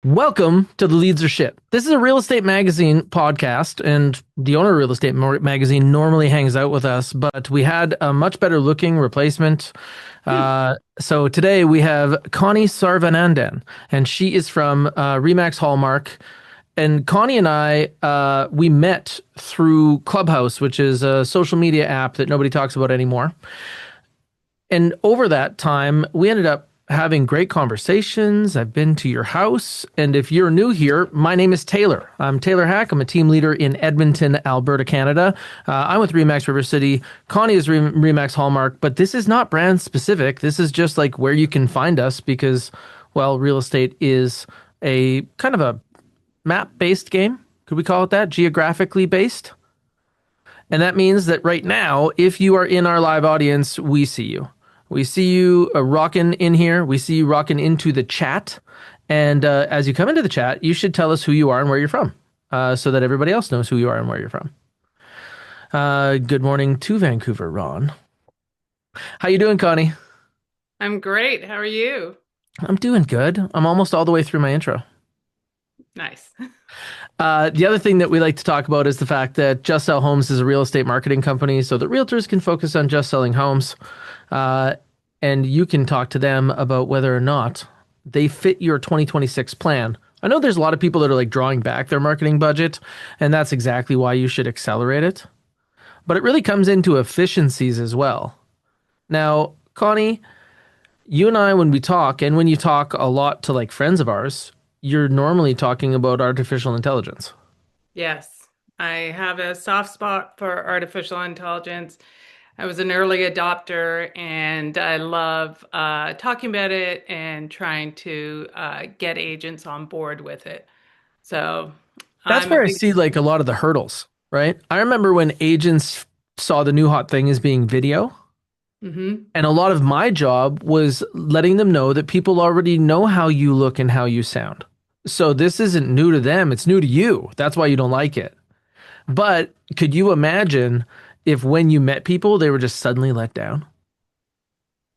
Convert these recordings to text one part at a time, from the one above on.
Welcome to the Leads Are Sht. This is a real estate magazine podcast, and the owner of Real Estate Magazine normally hangs out with us, but we had a much better looking replacement. So today we have Connie Sarvanandan, and she is from Remax Hallmark. And Connie and I, we met through Clubhouse, which is a social media app that nobody talks about anymore. And over that time, we ended up having great conversations. I've been to your house. And if you're new here, my name is Taylor. I'm Taylor Hack. I'm a team leader in Edmonton, Alberta, Canada. I'm with Remax River City. Connie is Remax Hallmark, but this is not brand specific. This is just like where you can find us because, well, real estate is a kind of a map based game. Could we call it that? Geographically based. And that means that right now, if you are in our live audience, we see you. We see you rocking in here. We see you rocking into the chat. And as you come into the chat, you should tell us who you are and where you're from so that everybody else knows who you are and where you're from. Good morning to Vancouver, Ron. How you doing, Connie? I'm great. How are you? I'm doing good. I'm almost all the way through my intro. Nice. The other thing that we like to talk about is the fact that Just Sell Homes is a real estate marketing company so that realtors can focus on just selling homes. And you can talk to them about whether or not they fit your 2026 plan. I know there's a lot of people that are like drawing back their marketing budget, and that's exactly why you should accelerate it. But it really comes into efficiencies as well. Now, Connie, you and I, when we talk, and when you talk a lot to like friends of ours, you're normally talking about artificial intelligence. Yes, I have a soft spot for artificial intelligence. I was an early adopter and I love talking about it and trying to get agents on board with it. So That's I'm a where I big, see like a lot of the hurdles, right? I remember when agents saw the new hot thing as being video. hmm And a lot of my job was letting them know that people already know how you look and how you sound. So this isn't new to them, it's new to you. That's why you don't like it. But could you imagine if when you met people, they were just suddenly let down?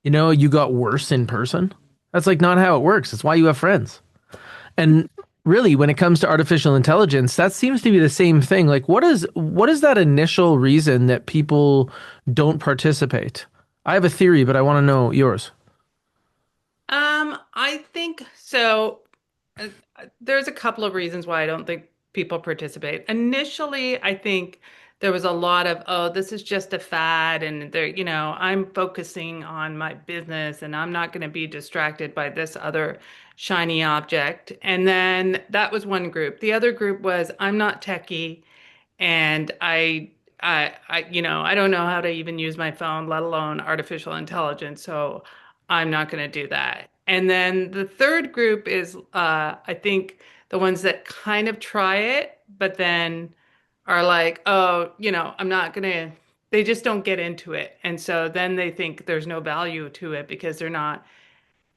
You know, you got worse in person? That's like not how it works. That's why you have friends. And really, when it comes to artificial intelligence, that seems to be the same thing. Like what is that initial reason that people don't participate? I have a theory, but I want to know yours. I think so. uh, there's a couple of reasons why I don't think people participate. Initially, I think there was a lot of, oh, this is just a fad, and I'm focusing on my business and I'm not going to be distracted by this other shiny object. And then that was one group. The other group was, I'm not techie and I don't know how to even use my phone, let alone artificial intelligence. So I'm not going to do that. And then the third group is, I think, the ones that kind of try it, but then are like, oh, I'm not going to, they just don't get into it. And so then they think there's no value to it because they're not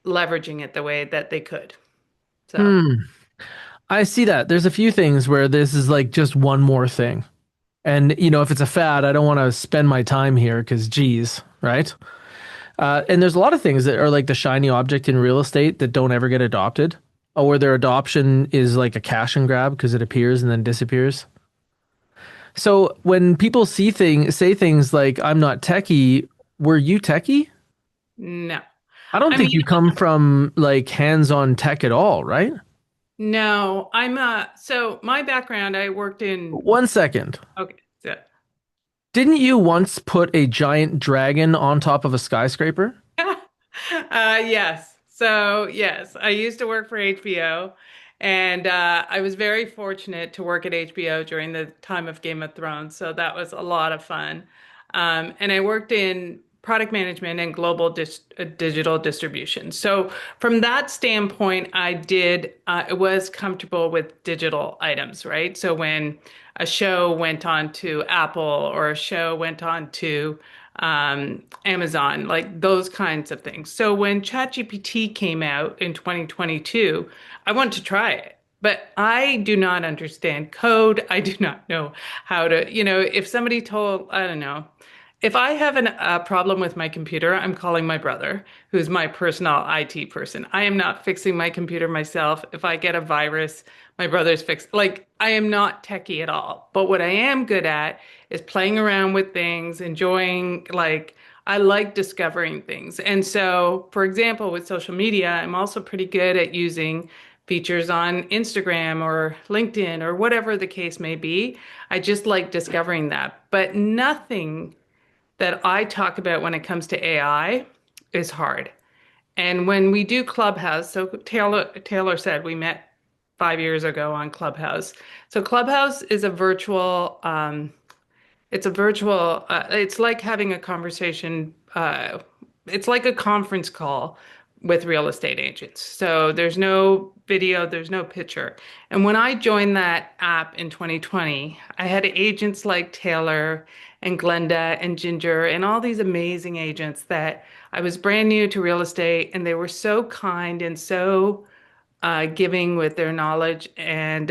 leveraging it the way that they could. So. Hmm. I see that. There's a few things where this is like just one more thing. And, you know, if it's a fad, I don't want to spend my time here because, geez, right? And there's a lot of things that are like the shiny object in real estate that don't ever get adopted, or where their adoption is like a cash and grab because it appears and then disappears. So when people say things like, I'm not techie, were you techie? No. I don't I think mean, you come from like hands-on tech at all, right? no, so my background, I worked in, One second. okay, so, Didn't you once put a giant dragon on top of a skyscraper? yes. So, yes, I used to work for HBO and I was very fortunate to work at HBO during the time of Game of Thrones. So that was a lot of fun. And I worked in product management and global digital distribution. So from that standpoint, I was comfortable with digital items, right? So when a show went on to Apple or a show went on to Amazon, like those kinds of things. So when ChatGPT came out in 2022, I wanted to try it. But I do not understand code. I do not know how to, if somebody told, I don't know, If I have a problem with my computer, I'm calling my brother, who's my personal IT person. I am not fixing my computer myself. If I get a virus, my brother's fixed. Like, I am not techie at all. But what I am good at is playing around with things, enjoying, like, I like discovering things. And so, for example, with social media, I'm also pretty good at using features on Instagram or LinkedIn or whatever the case may be. I just like discovering that. But nothing that I talk about when it comes to AI is hard. And when we do Clubhouse, so Taylor said we met 5 years ago on Clubhouse. So Clubhouse is a virtual it's like having a conversation, it's like a conference call with real estate agents. So there's no video, there's no picture. And when I joined that app in 2020, I had agents like Taylor and Glenda and Ginger and all these amazing agents that I was brand new to real estate, and they were so kind and so giving with their knowledge and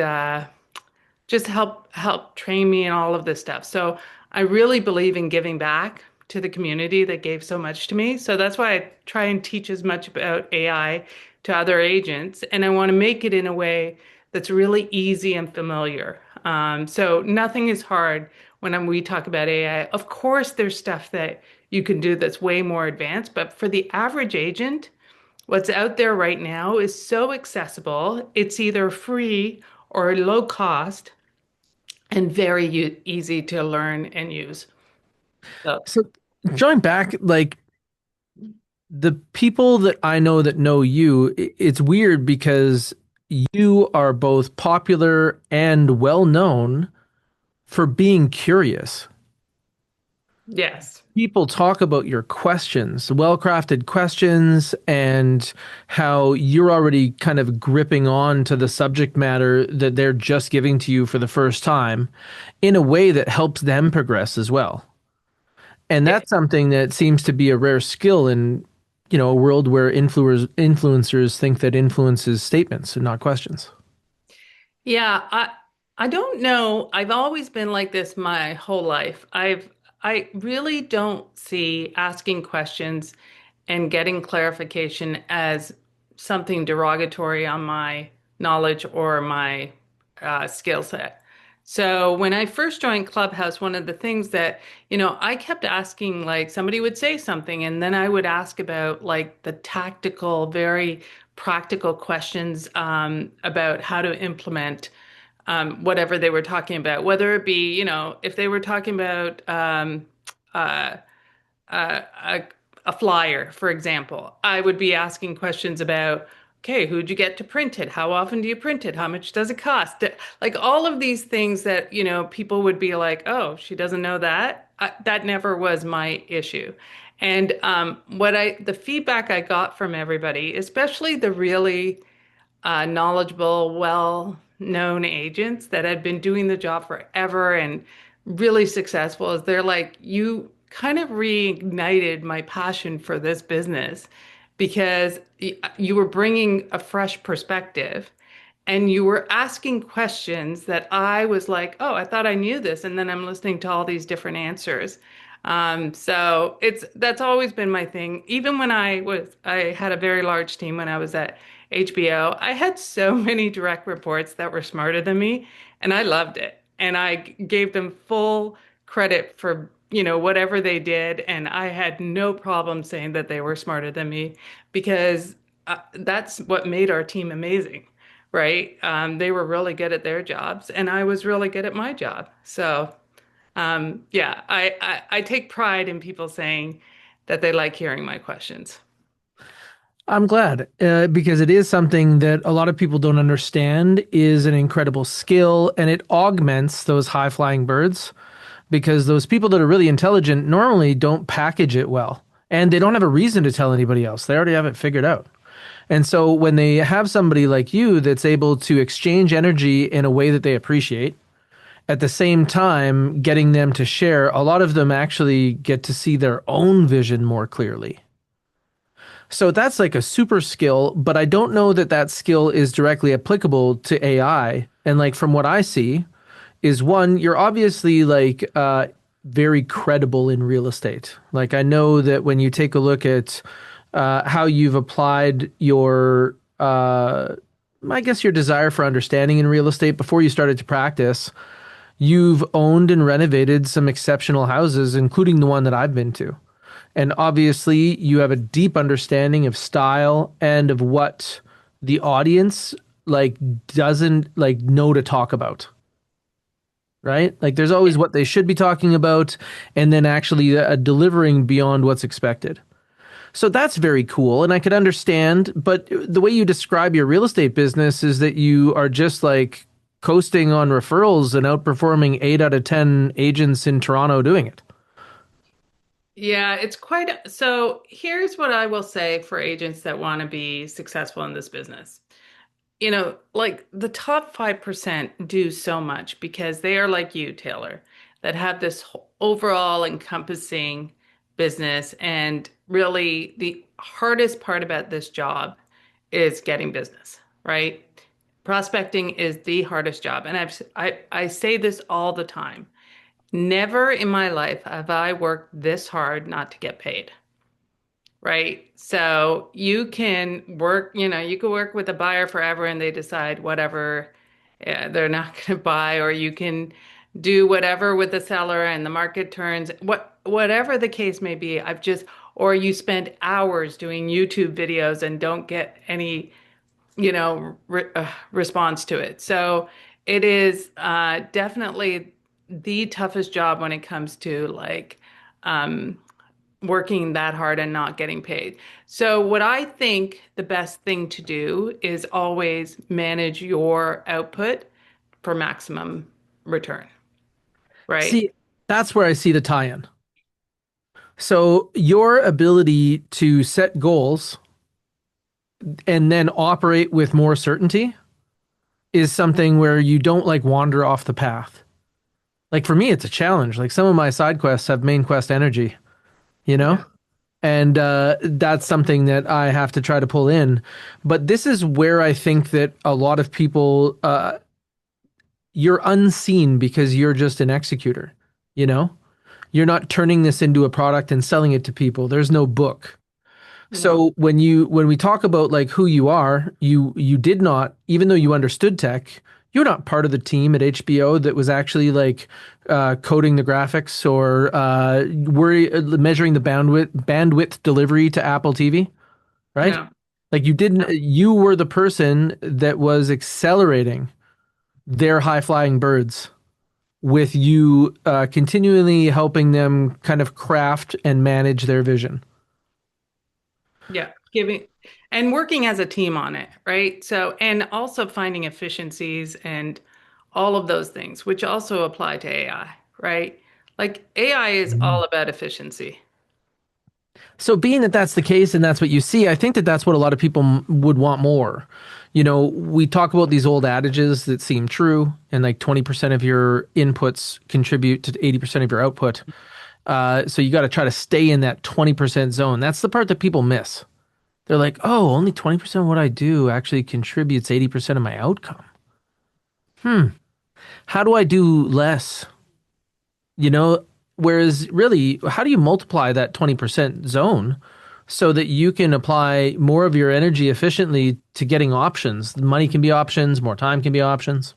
just help train me in all of this stuff. So I really believe in giving back to the community that gave so much to me. So that's why I try and teach as much about AI to other agents, and I want to make it in a way that's really easy and familiar. So nothing is hard we talk about AI. Of course, there's stuff that you can do that's way more advanced, but for the average agent, what's out there right now is so accessible. It's either free or low cost and very easy to learn and use. So, So going back, like the people that I know you, it's weird because you are both popular and well known for being curious. yes. People talk about your questions, well-crafted questions, and how you're already kind of gripping on to the subject matter that they're just giving to you for the first time in a way that helps them progress as well. And Yeah. that's something that seems to be a rare skill in, a world where influencers think that influence is statements and not questions. Yeah, I don't know. I've always been like this my whole life. I really don't see asking questions and getting clarification as something derogatory on my knowledge or my skill set. So when I first joined Clubhouse, one of the things that, I kept asking, like somebody would say something and then I would ask about like the tactical, very practical questions about how to implement whatever they were talking about, whether it be, if they were talking about uh, a, a flyer, for example, I would be asking questions about, okay, who'd you get to print it? How often do you print it? How much does it cost? Like all of these things that, people would be like, oh, she doesn't know that. That never was my issue. And the feedback I got from everybody, especially the really knowledgeable, well-known agents that had been doing the job forever and really successful is they're like, you kind of reignited my passion for this business because you were bringing a fresh perspective and you were asking questions that I was like, oh, I thought I knew this. And then I'm listening to all these different answers. So that's always been my thing. Even when I had a very large team when I was at HBO, I had so many direct reports that were smarter than me, and I loved it. And I gave them full credit for, whatever they did. And I had no problem saying that they were smarter than me because that's what made our team amazing, right? They were really good at their jobs, and I was really good at my job. So, yeah, I take pride in people saying that they like hearing my questions. I'm glad because it is something that a lot of people don't understand is an incredible skill and it augments those high flying birds because those people that are really intelligent normally don't package it well and they don't have a reason to tell anybody else. They already have it figured out. And so when they have somebody like you that's able to exchange energy in a way that they appreciate, at the same time getting them to share, a lot of them actually get to see their own vision more clearly. So that's like a super skill, but I don't know that that skill is directly applicable to AI. And like from what I see, is one, you're obviously like very credible in real estate. Like I know that when you take a look at how you've applied your, I guess your desire for understanding in real estate before you started to practice, you've owned and renovated some exceptional houses, including the one that I've been to. And obviously, you have a deep understanding of style and of what the audience like doesn't like know to talk about, right? Like there's always what they should be talking about and then actually delivering beyond what's expected. So that's very cool. And I could understand, but the way you describe your real estate business is that you are just like coasting on referrals and outperforming 8 out of 10 agents in Toronto doing it. Yeah, it's quite so. Here's what I will say for agents that want to be successful in this business. Like the top 5% do so much because they are like you, Taylor, that have this overall encompassing business. And really, the hardest part about this job is getting business, right? Prospecting is the hardest job. And I say this all the time. Never in my life have I worked this hard not to get paid. Right. So you can work, you can work with a buyer forever and they decide whatever they're not going to buy, or you can do whatever with the seller and the market turns, whatever the case may be. Or you spend hours doing YouTube videos and don't get any, response to it. So it is definitely the toughest job when it comes to like, um, working that hard and not getting paid. So what I think the best thing to do is always manage your output for maximum return, right? See, that's where I see the tie-in. So your ability to set goals and then operate with more certainty is something where you don't like wander off the path. Like for me, it's a challenge. Like some of my side quests have main quest energy, you know? Yeah. And that's something that I have to try to pull in. But this is where I think that a lot of people, you're unseen because you're just an executor, you know? You're not turning this into a product and selling it to people. There's no book. No. So when we talk about like who you are, you did not, even though you understood tech, you're not part of the team at HBO that was actually like coding the graphics or measuring the bandwidth delivery to Apple TV, right? No. Like you didn't, No. you were the person that was accelerating their high flying birds with you continually helping them kind of craft and manage their vision. Yeah. Giving and working as a team on it, right? So, and also finding efficiencies and all of those things, which also apply to AI, right? Like AI is all about efficiency. So, being that that's the case and that's what you see, I think that that's what a lot of people would want more. You know, we talk about these old adages that seem true, and like 20% of your inputs contribute to 80% of your output. So, you got to try to stay in that 20% zone. That's the part that people miss. They're like, oh, only 20% of what I do actually contributes 80% of my outcome. How do I do less? You know, whereas really, how do you multiply that 20% zone so that you can apply more of your energy efficiently to getting options? Money can be options, more time can be options.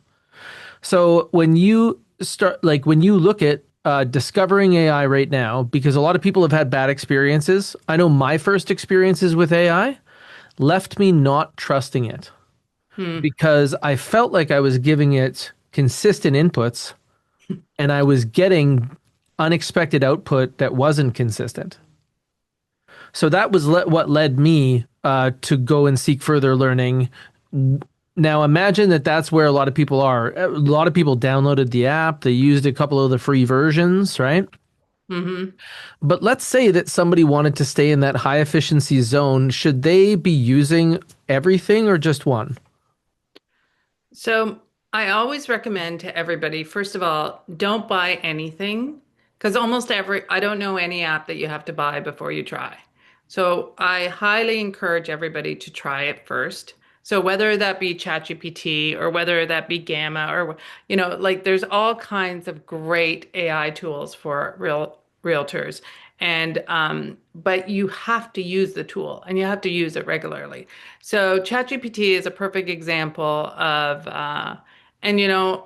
So when you start, like when you look at discovering AI right now, because a lot of people have had bad experiences. I know my first experiences with AI left me not trusting it Hmm. because I felt like I was giving it consistent inputs and I was getting unexpected output that wasn't consistent. So that was what led me to go and seek further learning. Now imagine that that's where a lot of people are. A lot of people downloaded the app, they used a couple of the free versions, right? Hmm. But let's say that somebody wanted to stay in that high efficiency zone. Should they be using everything or just one? So I always recommend to everybody, first of all, don't buy anything because I don't know any app that you have to buy before you try. So I highly encourage everybody to try it first So whether that be ChatGPT or whether that be Gamma or like there's all kinds of great AI tools for realtors. And but you have to use the tool and you have to use it regularly. So ChatGPT is a perfect example of and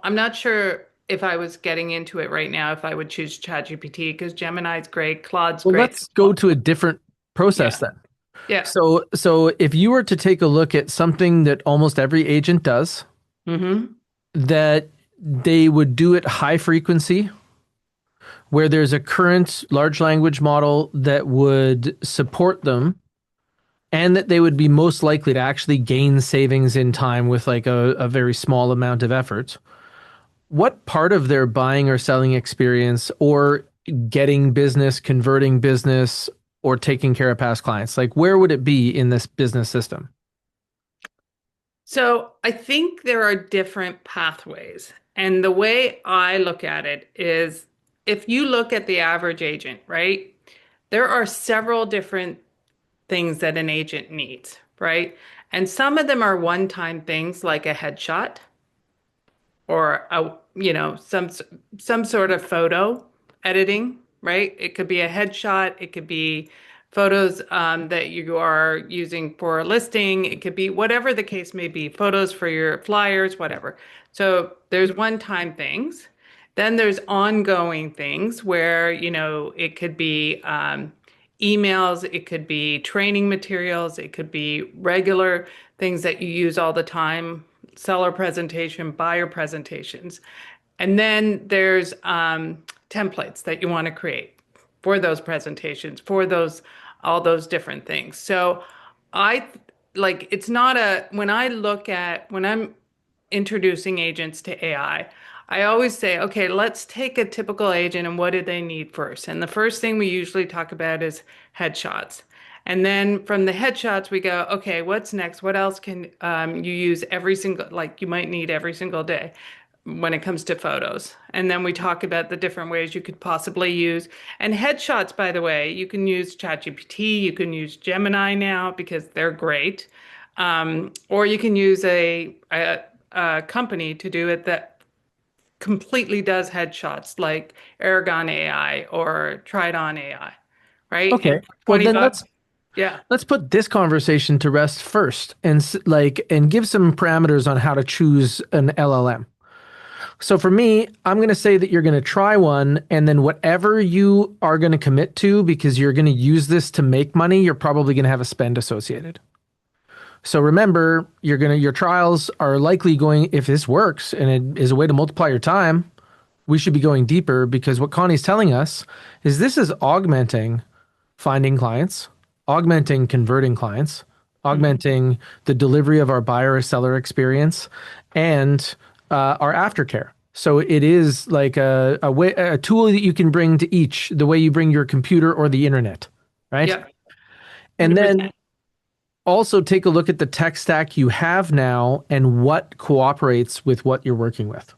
I'm not sure if I was getting into it right now if I would choose ChatGPT because Gemini's great, Claude's Well, great. let's go to a different process Yeah. then. Yeah. So if you were to take a look at something that almost every agent does, Mm-hmm. that they would do it high frequency, where there's a current large language model that would support them, and that they would be most likely to actually gain savings in time with like a very small amount of effort. What part of their buying or selling experience or getting business, converting business, or taking care of past clients, like where would it be in this business system? So I think there are different pathways. And the way I look at it is if you look at the average agent, right? There are several different things that an agent needs, right? And some of them are one-time things like a headshot or some sort of photo editing, right? It could be a headshot, it could be photos that you are using for a listing, it could be whatever the case may be, photos for your flyers, whatever. So there's one-time things. Then there's ongoing things where, it could be emails, it could be training materials, it could be regular things that you use all the time, seller presentation, buyer presentations. And then there's templates that you want to create for those presentations, for all those different things. So I like it's not a when I'm introducing agents to AI, I always say, okay, let's take a typical agent and what do they need first? And the first thing we usually talk about is headshots. And then from the headshots, we go, okay, what's next? What else can you use like you might need every single day when it comes to photos? And then we talk about the different ways you could possibly use. And headshots, by the way, you can use ChatGPT, you can use Gemini now because they're great. Or you can use a company to do it that completely does headshots like Aragon AI or Tried On AI, right? And Okay. for Well, 20 then bucks, yeah. let's put this conversation to rest first and and give some parameters on how to choose an LLM. So for me, I'm going to say that you're going to try one, and then whatever you are going to commit to, because you're going to use this to make money, you're probably going to have a spend associated. So remember, your trials are likely going, if this works and it is a way to multiply your time, we should be going deeper, because what Connie's telling us is this is augmenting finding clients, augmenting converting clients, Mhm. augmenting the delivery of our buyer or seller experience, and our aftercare. So it is like a tool that you can bring to each, the way you bring your computer or the internet, right? Yep. And then 100%. also take a look at the tech stack you have now and what cooperates with what you're working with.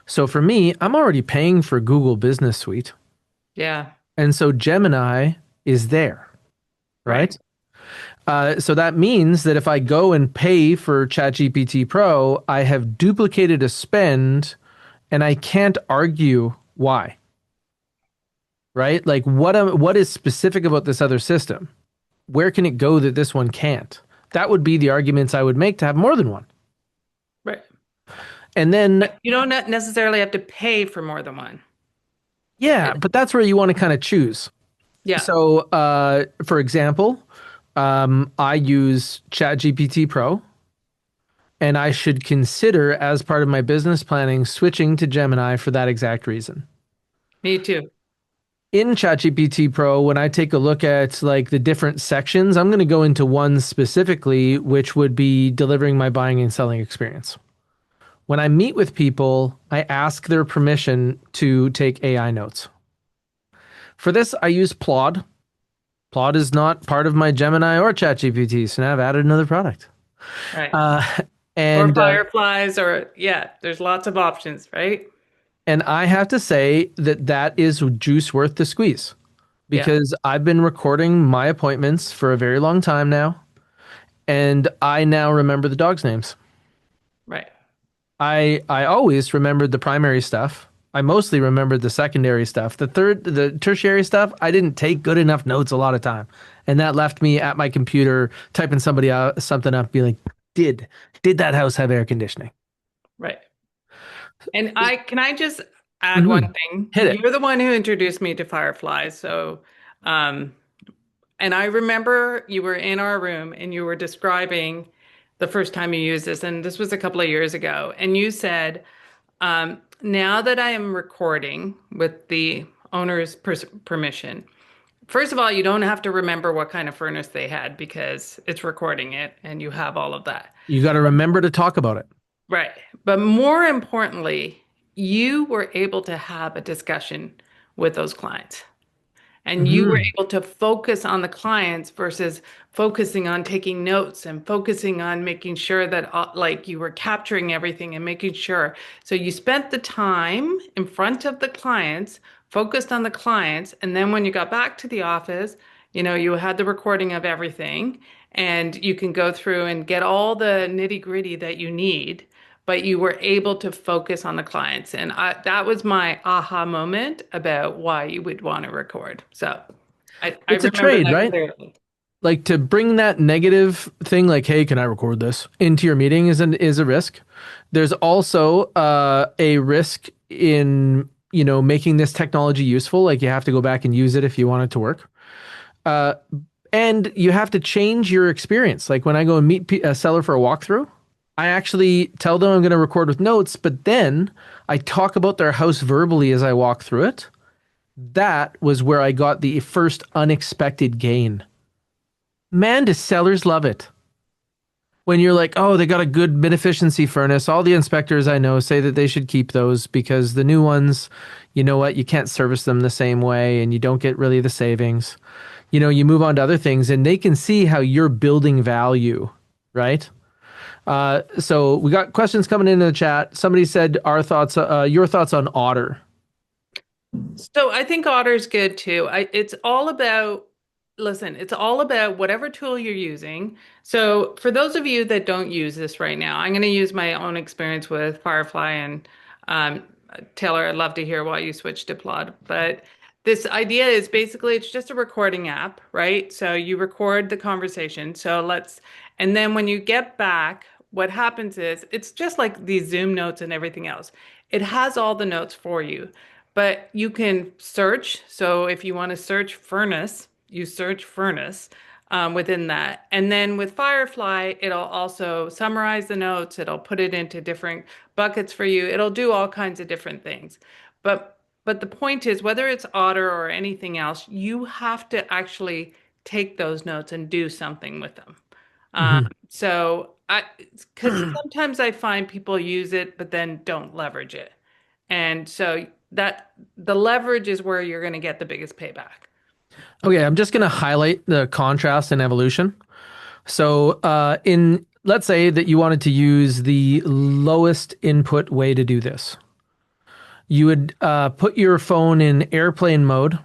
So for me, I'm already paying for Google Business Suite. Yeah. And so Gemini is there, Right. right? So that means that if I go and pay for ChatGPT Pro, I have duplicated a spend and I can't argue why, right? Like what is specific about this other system? Where can it go that this one can't? That would be the arguments I would make to have more than one. Right. And then, But you don't necessarily have to pay for more than one. yeah, It, but that's where you want to kind of choose. yeah. So, for example, I use ChatGPT Pro, and I should consider as part of my business planning switching to Gemini for that exact reason. Me too. In ChatGPT Pro, when I take a look at like the different sections, I'm going to go into one specifically, which would be delivering my buying and selling experience. When I meet with people, I ask their permission to take AI notes. For this, I use Plaud. Plaud is not part of my Gemini or ChatGPT, so now I've added another product. Right. Uh, Or and uh, Fireflies or yeah, there's lots of options, right? and I have to say that that is juice worth the squeeze, Yeah. because I've been recording my appointments for a very long time now, and I now remember the dogs' names. Right. I always remembered the primary stuff. I mostly remembered the secondary stuff. The tertiary stuff, I didn't take good enough notes a lot of time, and that left me at my computer typing something up, being like, "Did did that house have air conditioning?" Right. And I can I just add one Hmm. thing? Hit it. You're the one who introduced me to Fireflies. So, um, and I remember you were in our room and you were describing the first time you used this, and this was a couple of years ago. And you said, now that I am recording with the owner's permission, first of all, you don't have to remember what kind of furnace they had because it's recording it and you have all of that. You got to remember to talk about it. Right. But more importantly, you were able to have a discussion with those clients and you were Hmm. able to focus on the clients versus focusing on taking notes and focusing on making sure that like you were capturing everything and making sure. So you spent the time in front of the clients, focused on the clients, and then when you got back to the office, you had the recording of everything and you can go through and get all the nitty-gritty that you need. But you were able to focus on the clients. And that was my aha moment about why you would want to record. So I It's a remember trade, that right? clearly. Like to bring that negative thing, like, "Hey, can I record this?" into your meeting is a risk. There's also a risk in making this technology useful. Like you have to go back and use it if you want it to work. Uh, and you have to change your experience. Like when I go and meet a seller for a walkthrough, I actually tell them I'm going to record with notes, but then I talk about their house verbally as I walk through it. That was where I got the first unexpected gain. Man, do sellers love it. When you're like, "Oh, they got a good mid efficiency furnace. All the inspectors I know say that they should keep those because the new ones, you know what, you can't service them the same way and you don't get really the savings." You move on to other things and they can see how you're building value, right? So we got questions coming into the chat. Somebody said your thoughts on Otter. So I think Otter's good too. It's all about, listen, it's all about whatever tool you're using. So for those of you that don't use this right now, I'm going to use my own experience with Firefly and um, Taylor, I'd love to hear why you switched to Plaud. But this idea is basically it's just a recording app, right? So you record the conversation. And then when you get back, what happens is it's just like these Zoom notes and everything else. It has all the notes for you. But you can search. So if you want to search furnace, you search furnace within that. And then with Firefly, it'll also summarize the notes. It'll put it into different buckets for you. It'll do all kinds of different things. But the point is, whether it's Otter or anything else, you have to actually take those notes and do something with them. Um, Mhm. because sometimes I find people use it, but then don't leverage it. And so that the leverage is where you're going to get the biggest payback. Okay, I'm just going to highlight the contrast and evolution. So, in let's say that you wanted to use the lowest input way to do this, you would put your phone in airplane mode,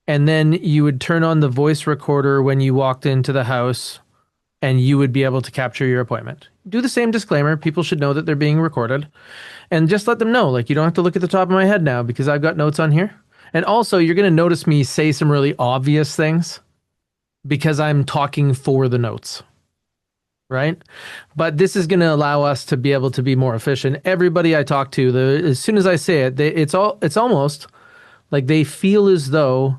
and then you would turn on the voice recorder when you walked into the house, and you would be able to capture your appointment. Do the same disclaimer. People should know that they're being recorded, and just let them know, like, you don't have to look at the top of my head now because I've got notes on here. And also, you're going to notice me say some really obvious things because I'm talking for the notes, right? But this is going to allow us to be able to be more efficient. Everybody I talk to, as soon as I say it, it's almost like they feel as though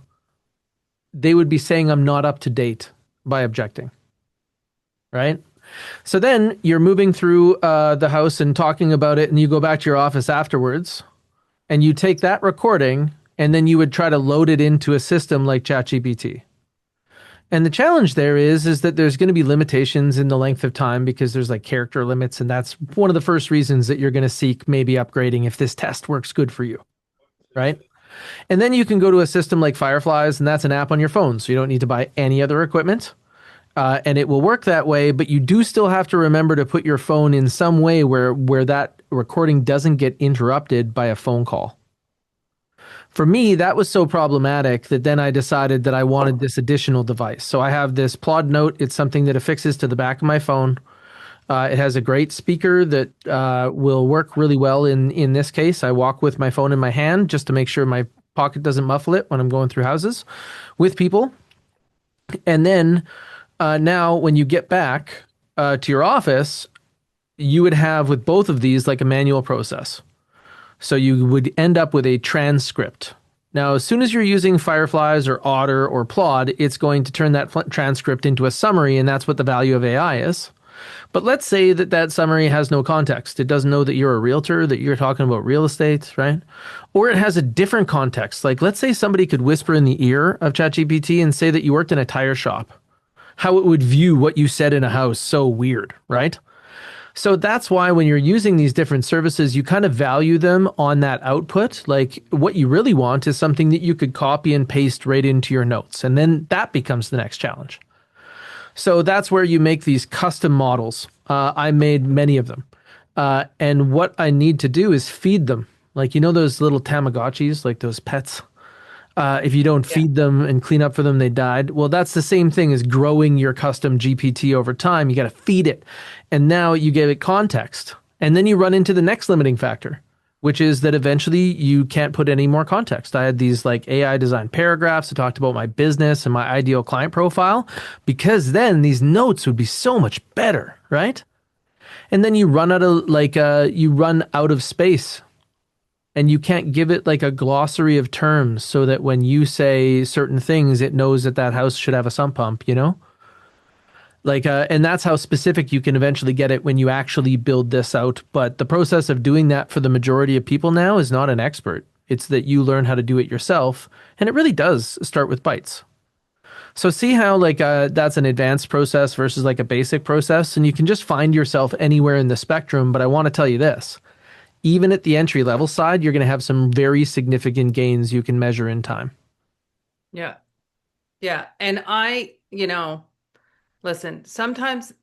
they would be saying I'm not up to date by objecting, right? So then you're moving through the house and talking about it, and you go back to your office afterwards, and you take that recording, and then you would try to load it into a system like ChatGPT. And the challenge there is that there's going to be limitations in the length of time because there's like character limits, and that's one of the first reasons that you're going to seek maybe upgrading if this test works good for you, right? And then you can go to a system like Fireflies, and that's an app on your phone, so you don't need to buy any other equipment. And it will work that way, but you do still have to remember to put your phone in some way where that recording doesn't get interrupted by a phone call. For me, that was so problematic that then I decided that I wanted this additional device. So I have this Plaud Note. It's something that affixes to the back of my phone. It has a great speaker that will work really well in this case. I walk with my phone in my hand just to make sure my pocket doesn't muffle it when I'm going through houses with people. And then now, when you get back to your office, you would have with both of these like a manual process. So you would end up with a transcript. Now, as soon as you're using Fireflies or Otter or Plaud, it's going to turn that transcript into a summary, and that's what the value of AI is. But let's say that that summary has no context. It doesn't know that you're a realtor, that you're talking about real estate, right? Or it has a different context. Like, let's say somebody could whisper in the ear of ChatGPT and say that you worked in a tire shop. How it would view what you said in a house, so weird, right? So that's why when you're using these different services, you kind of value them on that output. Like what you really want is something that you could copy and paste right into your notes. And then that becomes the next challenge. So that's where you make these custom models. I made many of them. And what I need to do is feed them. Like, you know, those little Tamagotchis, like those pets? If you don't Yeah. feed them and clean up for them, they died. Well, that's the same thing as growing your custom GPT over time. You got to feed it. And now you give it context. And then you run into the next limiting factor, which is that eventually you can't put any more context. I had these like AI designed paragraphs that talked about my business and my ideal client profile, because then these notes would be so much better, right? And then you run out of you run out of space and you can't give it like a glossary of terms so that when you say certain things, it knows that that house should have a sump pump, you know? And that's how specific you can eventually get it when you actually build this out. But the process of doing that for the majority of people now is not an expert. It's that you learn how to do it yourself. And it really does start with bytes. So see how that's an advanced process versus like a basic process. And you can just find yourself anywhere in the spectrum. But I want to tell you this. Even at the entry level side, you're going to have some very significant gains you can measure in time. Yeah. Yeah. And listen, sometimes,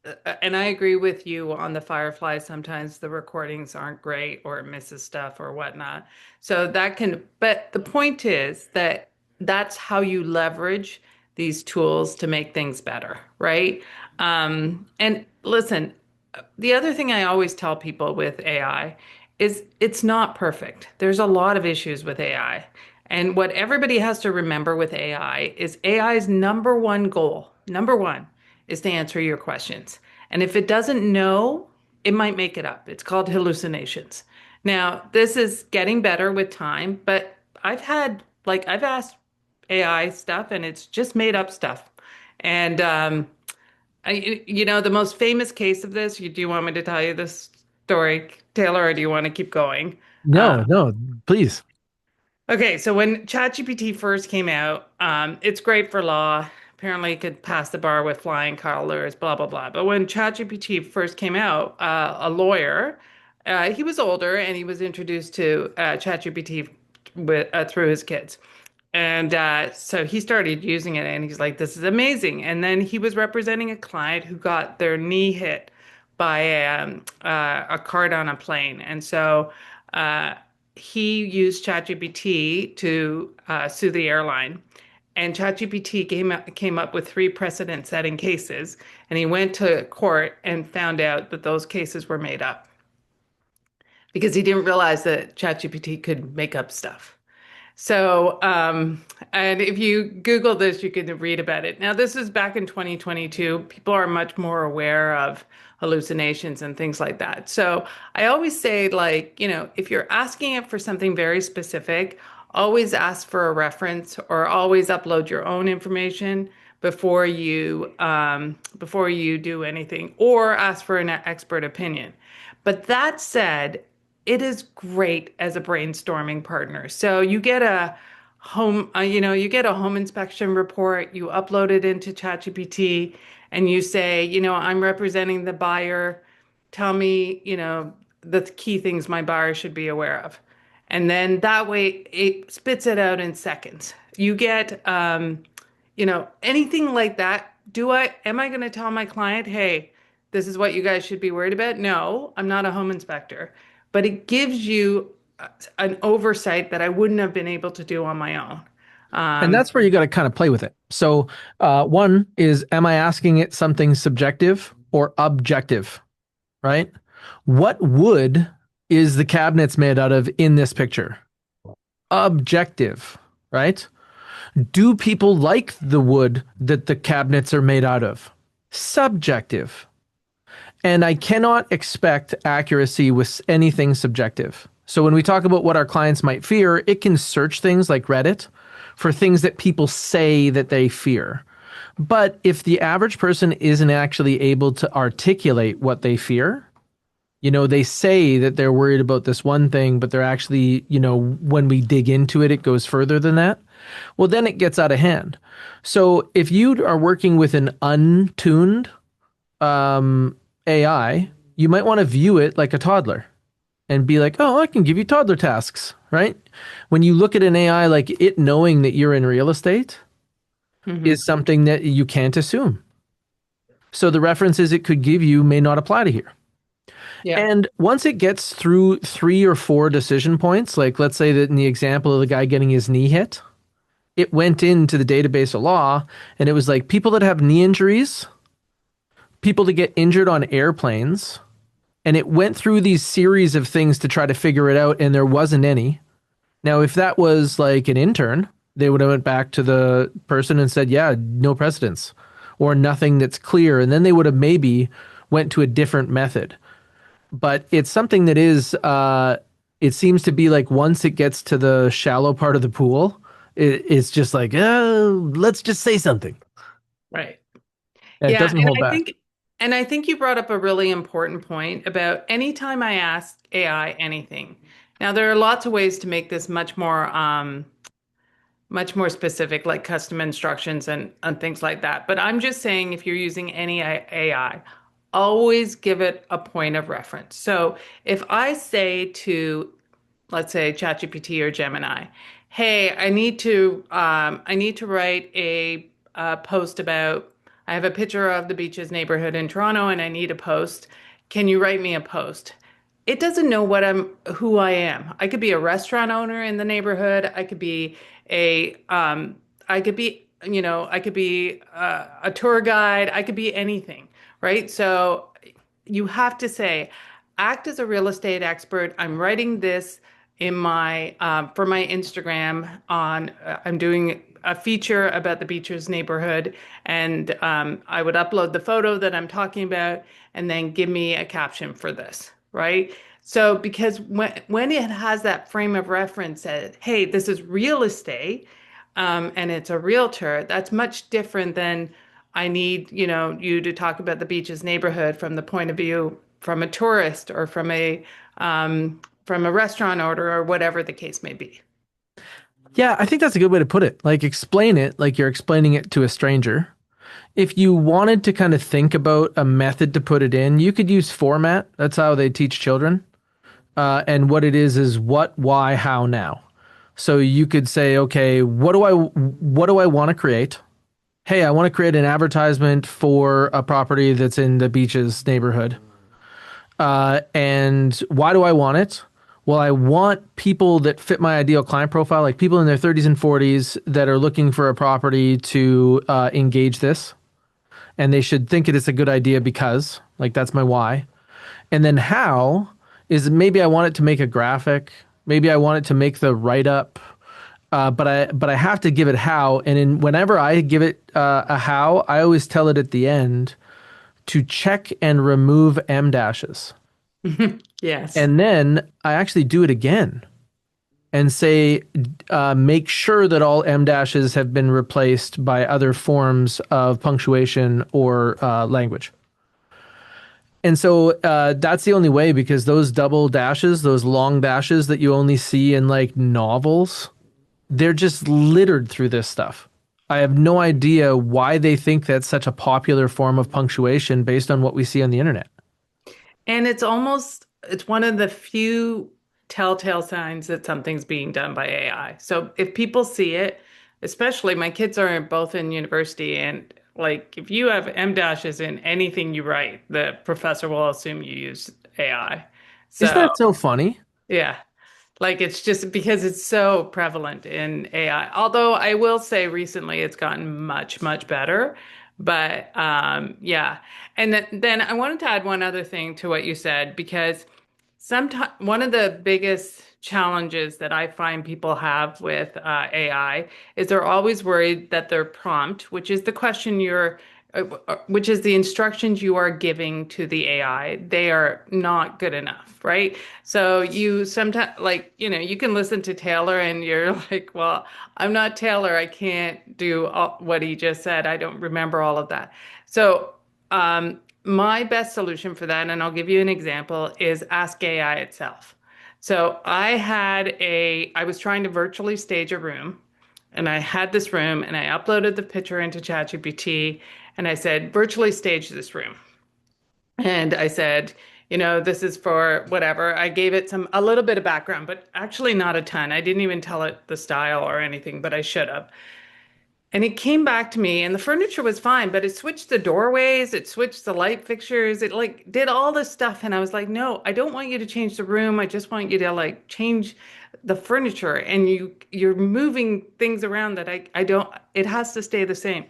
and I agree with you on the Firefly, sometimes the recordings aren't great or it misses stuff or whatnot. So but the point is that that's how you leverage these tools to make things better, right? And listen, the other thing I always tell people with AI is it's not perfect. There's a lot of issues with AI. And what everybody has to remember with AI is AI's number one goal, number one, is to answer your questions. And if it doesn't know, it might make it up. It's called hallucinations. Now, this is getting better with time, but I've asked AI stuff and it's just made up stuff. And the most famous case of this, do you want me to tell you this story, Taylor, or do you want to keep going? No, no, please. Okay, so when ChatGPT first came out, it's great for law. Apparently, it could pass the bar with flying colors, blah, blah, blah. But when ChatGPT first came out, a lawyer, he was older and he was introduced to ChatGPT through his kids. And so he started using it and he's like, this is amazing. And then he was representing a client who got their knee hit by a cart on a plane. And so uh, he used ChatGPT to sue the airline. And ChatGPT came up with three precedent-setting cases. And he went to court and found out that those cases were made up because he didn't realize that ChatGPT could make up stuff. So, and if you Google this, you can read about it. Now, this is back in 2022. People are much more aware of hallucinations and things like that. So I always say, like, if you're asking it for something very specific, always ask for a reference or always upload your own information before you do anything or ask for an expert opinion. But that said, it is great as a brainstorming partner. So you get a home inspection report, you upload it into ChatGPT, and you say, I'm representing the buyer. Tell me, the key things my buyer should be aware of. And then that way it spits it out in seconds. You get, anything like that. Am I going to tell my client, hey, this is what you guys should be worried about? No, I'm not a home inspector, but it gives you an oversight that I wouldn't have been able to do on my own. And Um, that's where you got to kind of play with it. So, one is, am I asking it something subjective or objective, right? What wood is the cabinets made out of in this picture? Objective, right? Do people like the wood that the cabinets are made out of? Subjective. And I cannot expect accuracy with anything subjective. So when we talk about what our clients might fear, it can search things like Reddit for things that people say that they fear. But if the average person isn't actually able to articulate what they fear, they say that they're worried about this one thing, but they're actually, when we dig into it, it goes further than that. Well, then it gets out of hand. So if you are working with an untuned AI, you might want to view it like a toddler and be like, oh, I can give you toddler tasks, right? When you look at an AI, like it knowing that you're in real estate mhm. is something that you can't assume. So the references it could give you may not apply to here. Yeah. And once it gets through 3 or 4 decision points, like let's say that in the example of the guy getting his knee hit, it went into the database of law and it was like people that have knee injuries, people that get injured on airplanes, and it went through these series of things to try to figure it out, and there wasn't any. Now, if that was like an intern, they would have went back to the person and said, "Yeah, no precedence," or nothing that's clear, and then they would have maybe went to a different method. But it's something that is, it seems to be like once it gets to the shallow part of the pool, it's just like, let's just say something. Right. It Yeah, doesn't hold back. and I think you brought up a really important point about anytime I ask AI anything. Now, there are lots of ways to make this much more specific, like custom instructions and things like that. But I'm just saying, if you're using any AI, always give it a point of reference. So if I say to, let's say, ChatGPT or Gemini, hey, I need to write a post about, I have a picture of the beaches neighborhood in Toronto and I need a post. Can you write me a post? It doesn't know who I am. I could be a restaurant owner in the neighborhood. A, um, I could be, I could be a tour guide. I could be anything, right? So you have to say, act as a real estate expert. I'm writing this in my for my Instagram on. I'm doing a feature about the Beaches neighborhood, and I would upload the photo that I'm talking about, and then give me a caption for this, right? So because when it has that frame of reference that, hey, this is real estate, and it's a realtor, that's much different than I need, you to talk about the Beaches neighborhood from the point of view from a tourist or from a restaurant owner or whatever the case may be. Yeah, I think that's a good way to put it. Like, explain it like you're explaining it to a stranger. If you wanted to kind of think about a method to put it in, you could use format. That's how they teach children. And what it is what, why, how, now. So you could say, okay, what do I want to create? Hey, I want to create an advertisement for a property that's in the Beaches neighborhood. And why do I want it? Well, I want people that fit my ideal client profile, like people in their 30s and 40s that are looking for a property to engage this. And they should think it is a good idea because, like, that's my why. And then how is maybe I want it to make a graphic. Maybe I want it to make the write up. But I have to give it how. And whenever I give it a how, I always tell it at the end to check and remove M dashes. Yes. And then I actually do it again and say, make sure that all M dashes have been replaced by other forms of punctuation or language. And so that's the only way because those double dashes, those long dashes that you only see in like novels, they're just littered through this stuff. I have no idea why they think that's such a popular form of punctuation based on what we see on the internet. And it's one of the few telltale signs that something's being done by AI. So if people see it, especially my kids are both in university, and like if you have M dashes in anything you write, the professor will assume you use AI. Isn't So that so funny? yeah. Like it's just because it's so prevalent in AI. Although I will say recently it's gotten much, much better. But yeah. And then I wanted to add one other thing to what you said because sometimes one of the biggest challenges that I find people have with AI is they're always worried that their prompt, which is the question which is the instructions you are giving to the AI, they are not good enough, right? So you sometimes, like, you can listen to Taylor and you're like, well, I'm not Taylor. I can't do what he just said. I don't remember all of that. So, my best solution for that, and I'll give you an example, is Ask AI itself. So I was trying to virtually stage a room, and I had this room, and I uploaded the picture into ChatGPT, and I said, virtually stage this room. And I said, this is for whatever. I gave it a little bit of background, but actually not a ton. I didn't even tell it the style or anything, but I should have. And it came back to me, and the furniture was fine, but it switched the doorways, it switched the light fixtures, it like did all this stuff. And I was like, no, I don't want you to change the room. I just want you to like change the furniture. And you're moving things around that I don't, it has to stay the same.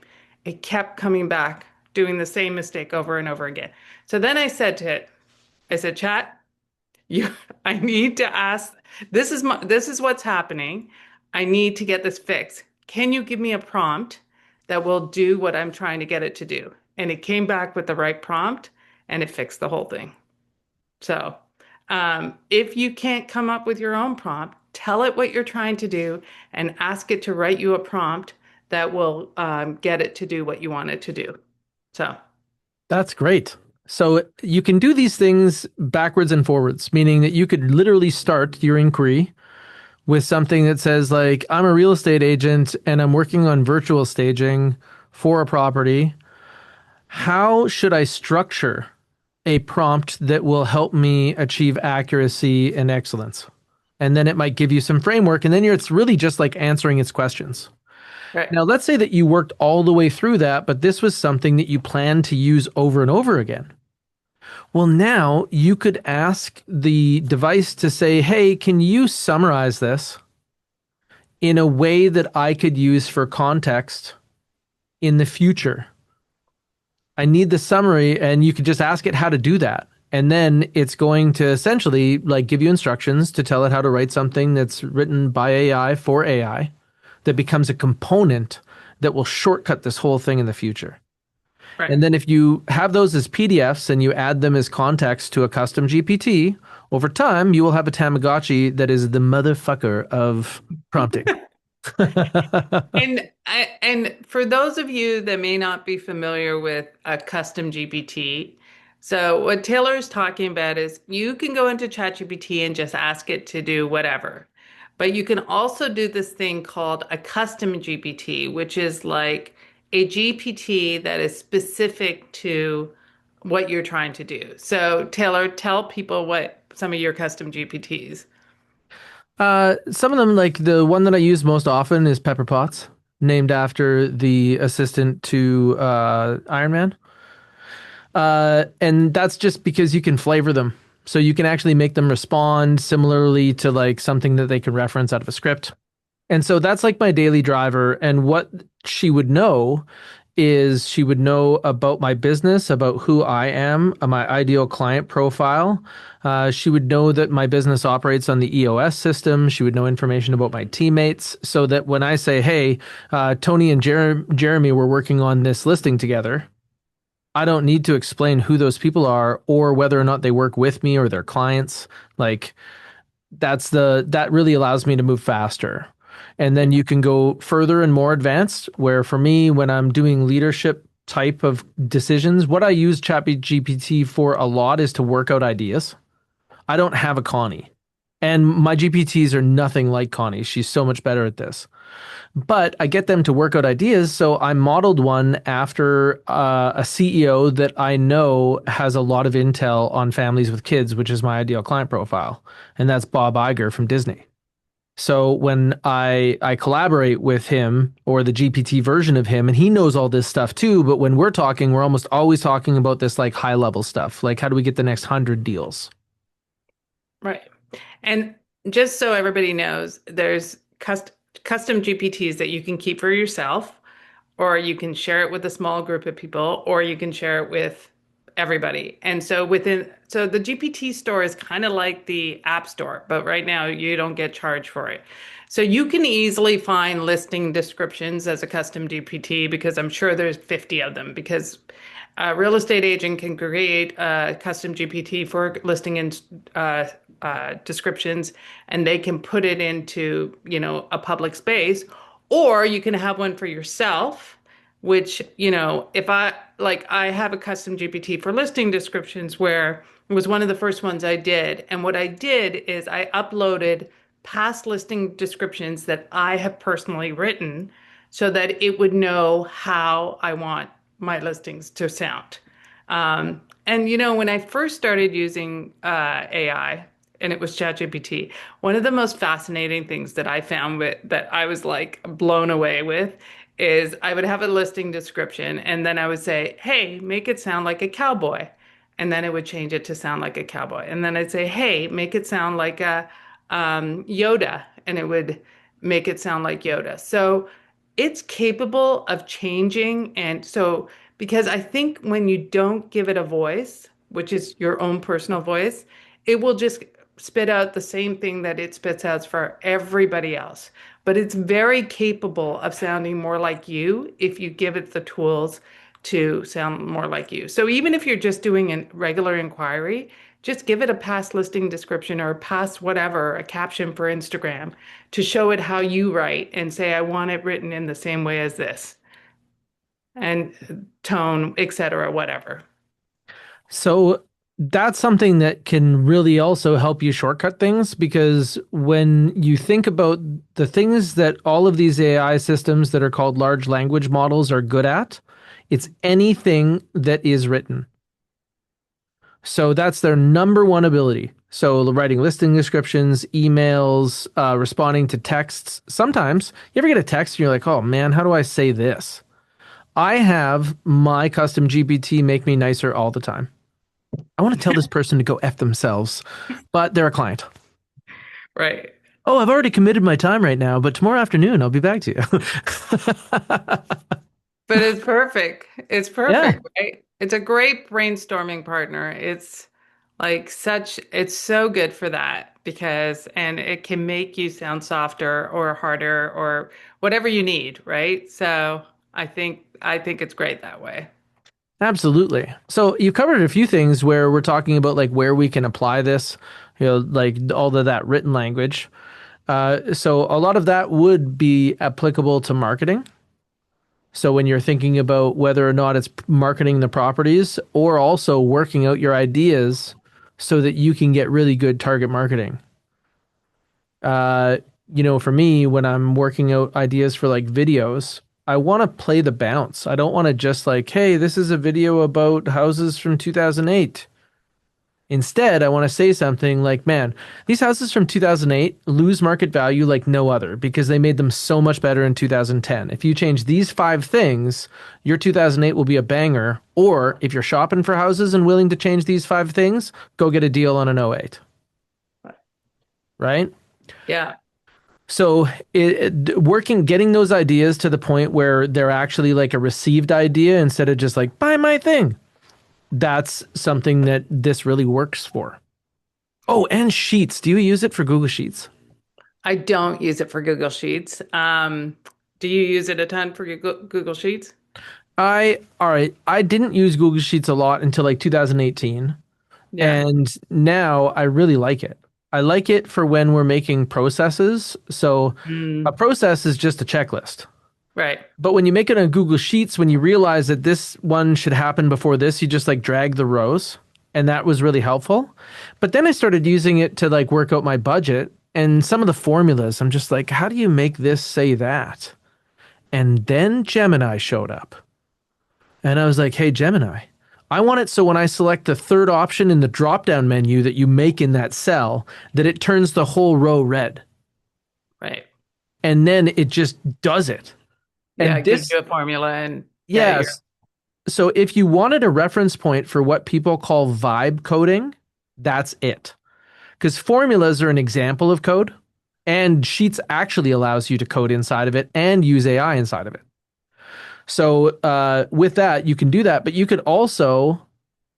It kept coming back, doing the same mistake over and over again. So then I said to it, I said, chat, you, I need to ask, this is what's happening. I need to get this fixed. Can you give me a prompt that will do what I'm trying to get it to do? And it came back with the right prompt and it fixed the whole thing. So, if you can't come up with your own prompt, tell it what you're trying to do and ask it to write you a prompt that will get it to do what you want it to do. So, That's great. So you can do these things backwards and forwards, meaning that you could literally start your inquiry with something that says like, I'm a real estate agent and I'm working on virtual staging for a property. How should I structure a prompt that will help me achieve accuracy and excellence? And then it might give you some framework, and then it's really just like answering its questions. right. Now, let's say that you worked all the way through that, but this was something that you planned to use over and over again. Well, now you could ask the device to say, hey, can you summarize this in a way that I could use for context in the future? I need the summary, and you could just ask it how to do that. And then it's going to essentially like give you instructions to tell it how to write something that's written by AI for AI that becomes a component that will shortcut this whole thing in the future. Right. And then if you have those as PDFs and you add them as context to a custom GPT, over time you will have a Tamagotchi that is the motherfucker of prompting. And for those of you that may not be familiar with a custom GPT, so what Taylor is talking about is you can go into ChatGPT and just ask it to do whatever. But you can also do this thing called a custom GPT, which is like a GPT that is specific to what you're trying to do. So Taylor, tell people what some of your custom GPTs. Some of them, like the one that I use most often, is Pepper Potts, named after the assistant to Iron Man. And that's just because you can flavor them. So you can actually make them respond similarly to like something that they can reference out of a script. And so that's like my daily driver. And what she would know is she would know about my business, about who I am, my ideal client profile. She would know that my business operates on the EOS system. She would know information about my teammates so that when I say, hey, Tony and Jeremy were working on this listing together, I don't need to explain who those people are or whether or not they work with me or their clients. Like that really allows me to move faster. And then you can go further and more advanced, where for me, when I'm doing leadership type of decisions, what I use ChatGPT for a lot is to work out ideas. I don't have a Connie. And my GPTs are nothing like Connie. She's so much better at this. But I get them to work out ideas. So I modeled one after a CEO that I know has a lot of intel on families with kids, which is my ideal client profile. And that's Bob Iger from Disney. So when I collaborate with him or the GPT version of him, and he knows all this stuff too, but when we're talking, we're almost always talking about this like high level stuff. Like how do we get the next 100 deals? Right. And just so everybody knows, there's custom GPTs that you can keep for yourself, or you can share it with a small group of people, or you can share it with everybody. And so so the GPT store is kind of like the App Store, but right now you don't get charged for it. So you can easily find listing descriptions as a custom GPT because I'm sure there's 50 of them because a real estate agent can create a custom GPT for listing and descriptions, and they can put it into, a public space, or you can have one for yourself, which, if I have a custom GPT for listing descriptions where it was one of the first ones I did. And what I did is I uploaded past listing descriptions that I have personally written so that it would know how I want my listings to sound. And when I first started using AI, and it was ChatGPT, one of the most fascinating things that I found that I was like blown away with is I would have a listing description, and then I would say, "Hey, make it sound like a cowboy," and then it would change it to sound like a cowboy, and then I'd say, "Hey, make it sound like a Yoda," and it would make it sound like Yoda. So it's capable of changing. And so, because I think when you don't give it a voice, which is your own personal voice, it will just spit out the same thing that it spits out for everybody else. But it's very capable of sounding more like you if you give it the tools to sound more like you. So even if you're just doing a regular inquiry, just give it a past listing description or a past whatever, a caption for Instagram to show it how you write and say, I want it written in the same way as this and tone, etc., whatever. So that's something that can really also help you shortcut things because when you think about the things that all of these AI systems that are called large language models are good at, it's anything that is written. So that's their number one ability. So writing listing descriptions, emails, responding to texts. Sometimes you ever get a text and you're like, oh man, how do I say this? I have my custom GPT make me nicer all the time. I want to tell this person to go F themselves, but they're a client. Right. Oh, I've already committed my time right now, but tomorrow afternoon I'll be back to you. But it's perfect. It's Yeah, perfect, right? It's a great brainstorming partner. It's so good for that and it can make you sound softer or harder or whatever you need, right? So I think it's great that way. absolutely. So you covered a few things where we're talking about like where we can apply this, like all of that written language. So a lot of that would be applicable to marketing. So when you're thinking about whether or not it's marketing the properties or also working out your ideas so that you can get really good target marketing. Uh, for me, when I'm working out ideas for like videos, I want to play the bounce. I don't want to just like, hey, this is a video about houses from 2008. Instead, I want to say something like, man, these houses from 2008 lose market value like no other because they made them so much better in 2010. If you change these five things, your 2008 will be a banger. Or if you're shopping for houses and willing to change these five things, go get a deal on an '08, right? Yeah. So getting those ideas to the point where they're actually like a received idea instead of just like, buy my thing. That's something that this really works for. Oh, and Sheets. Do you use it for Google Sheets? I don't use it for Google Sheets. Do you use it a ton for Google Sheets? All right. I didn't use Google Sheets a lot until like 2018. Yeah. And now I really like it. I like it for when we're making processes. So a Mm, process is just a checklist. right. But when you make it on Google Sheets, when you realize that this one should happen before this, you just like drag the rows. And that was really helpful. But then I started using it to like work out my budget and some of the formulas. I'm just like, how do you make this say that? And then Gemini showed up. And I was like, hey, Gemini, I want it so when I select the third option in the drop down menu that you make in that cell, that it turns the whole row red. Right. And then it just does it. Yeah, And it gives this, you a formula and yeah, you're yes. So if you wanted a reference point for what people call vibe coding, that's it. because formulas are an example of code, and Sheets actually allows you to code inside of it and use AI inside of it. So with that, you can do that, but you could also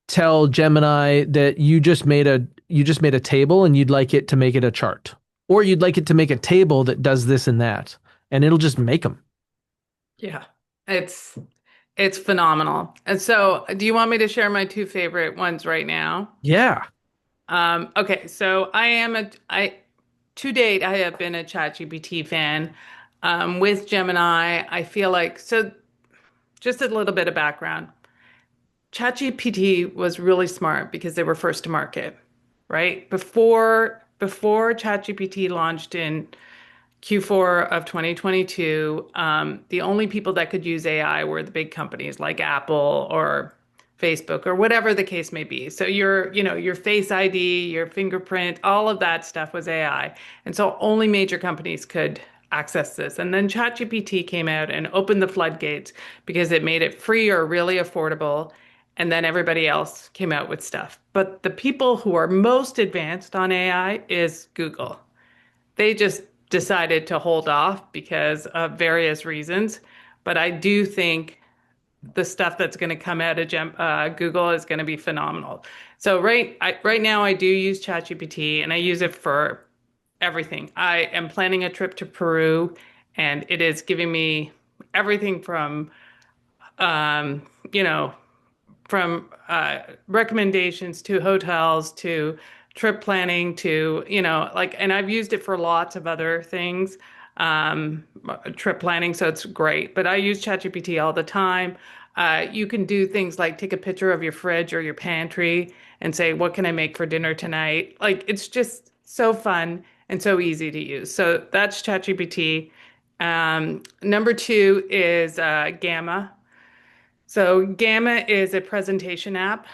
tell Gemini that you just made a table and you'd like it to make it a chart, or you'd like it to make a table that does this and that, and it'll just make them. Yeah. It's it's phenomenal. And so, do you want me to share my two favorite ones right now? Yeah. Okay, so I to date I have been a ChatGPT fan. With Gemini, I feel like so just a little bit of background. ChatGPT was really smart because they were first to market, right? Before ChatGPT launched in Q4 of 2022, the only people that could use AI were the big companies like Apple or Facebook or whatever the case may be. So your Face ID, your fingerprint, all of that stuff was AI. And so only major companies could access this. And then ChatGPT came out and opened the floodgates because it made it free or really affordable. And then everybody else came out with stuff. But the people who are most advanced on AI is Google. They just decided to hold off because of various reasons. But I do think the stuff that's going to come out of Google is going to be phenomenal. So right now I do use ChatGPT and I use it for everything. I am planning a trip to Peru and it is giving me everything from um, you know from recommendations to hotels to trip planning to, like, and I've used it for lots of other things, um, trip planning, so it's great. But I use ChatGPT all the time. You can do things like take a picture of your fridge or your pantry and say, what can I make for dinner tonight? Like, it's just so fun and so easy to use. So that's ChatGPT. Number two is Gamma. So Gamma is a presentation app.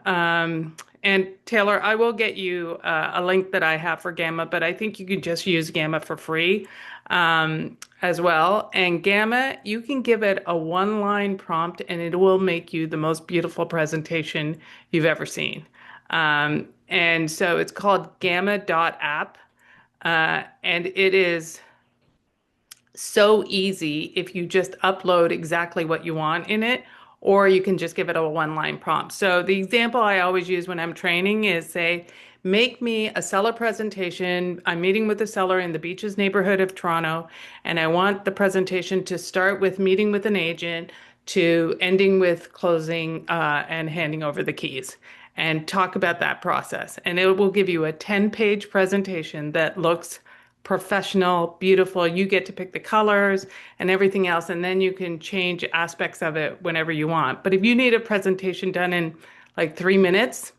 Um, and Taylor, I will get you a link that I have for Gamma, but I think you can just use Gamma for free as well. And Gamma, you can give it a one-line prompt and it will make you the most beautiful presentation you've ever seen. And so it's called Gamma.app. And it is so easy if you just upload exactly what you want in it, or you can just give it a one-line prompt. So the example I always use when I'm training is say, make me a seller presentation. I'm meeting with a seller in the Beaches neighborhood of Toronto, and I want the presentation to start with meeting with an agent to ending with closing and handing over the keys. And talk about that process. And it will give you a 10-page presentation that looks professional, beautiful. You get to pick the colors and everything else, and then you can change aspects of it whenever you want. But if you need a presentation done in like 3 minutes,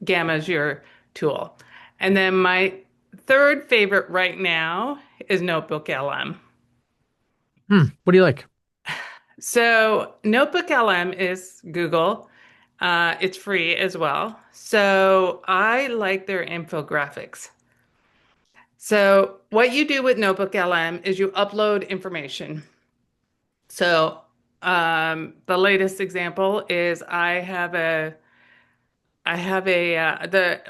Gamma is your tool. And then my third favorite right now is NotebookLM. What do you like? So NotebookLM is Google. It's free as well. So I like their infographics. So what you do with NotebookLM is you upload information. So the latest example is the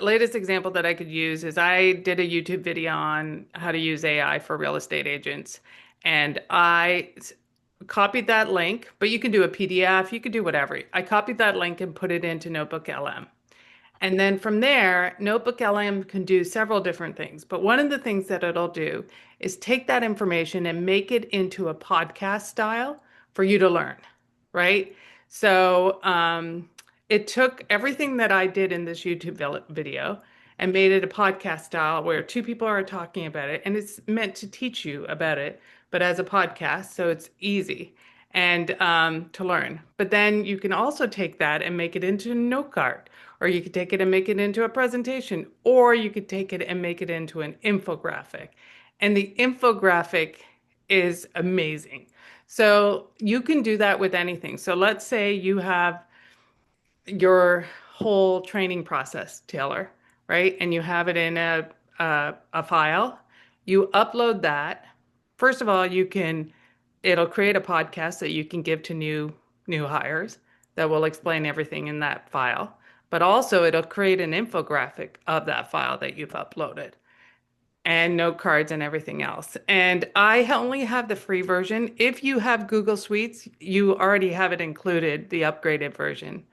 latest example that I could use is I did a YouTube video on how to use AI for real estate agents, and copied that link. But you can do a PDF, you can do whatever. I copied that link and put it into NotebookLM. And then from there, NotebookLM can do several different things. But one of the things that it'll do is take that information and make it into a podcast style for you to learn, right? So it took everything that I did in this YouTube video and made it a podcast style where two people are talking about it. And it's meant to teach you about it, but as a podcast, so it's easy and to learn. But then you can also take that and make it into a note card, or you could take it and make it into a presentation, or you could take it and make it into an infographic. And the infographic is amazing. So you can do that with anything. So let's say you have your whole training process, Taylor, right? And you have it in a file. You upload that. First of all, it'll create a podcast that you can give to new hires that will explain everything in that file. but also it'll create an infographic of that file that you've uploaded and note cards and everything else. And I only have the free version. If you have Google Suites, you already have it included, the upgraded version.